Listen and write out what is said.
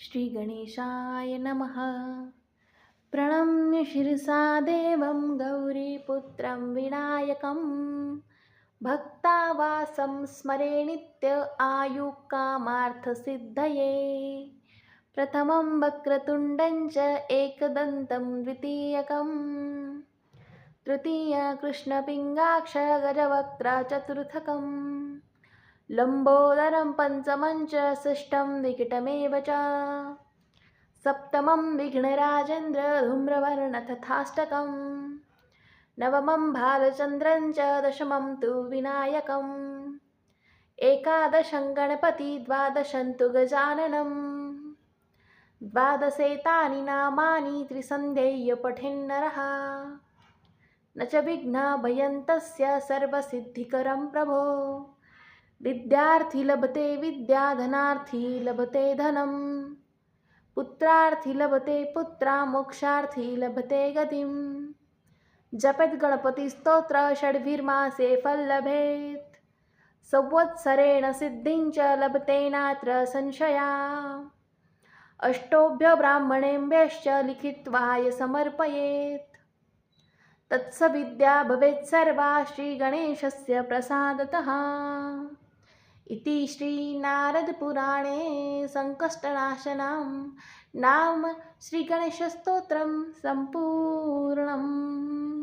श्रीगणेशाय नमः। प्रणम्य शिरसा देवं गौरीपुत्रं विनायकं भक्तावासं स्मरे नित्य आयुकामार्थसिद्धये। प्रथमं वक्रतुण्डं च एकदन्तं द्वितीयकं तृतीय कृष्णपिङ्गाक्ष गजवक्त्र चतुर्थकं लम्बोदरं पञ्चमं च षष्ठं विकटमेव च सप्तमं विघ्नराजेन्द्र धूम्रवर्ण तथाष्टकं नवमं भालचन्द्रं च दशमं तु विनायकम् एकादशं गणपति द्वादशं तु गजाननम् द्वादशेतानि नामानि त्रिसन्ध्येय पठेन्नरः न च विघ्ना भयं तस्य सर्वसिद्धिकरं प्रभो। विद्यार्थी लभते विद्या धनार्थी लभते धनम् पुत्रार्थी लभते पुत्रा मोक्षार्थी लभते गतिं जपेत् गणपतिस्तोत्र षड्भिर्मासे फल्लभेत् संवत्सरेण सिद्धिं च लभते नात्र संशया। अष्टोभ्य ब्राह्मणेभ्यश्च लिखित्वाय समर्पयेत् तत्सविद्या भवेत् सर्वा श्रीगणेशस्य प्रसादतः। इति श्रीनारदपुराणे संकष्टनाशनं नाम श्रीगणेशस्तोत्रं सम्पूर्णम्।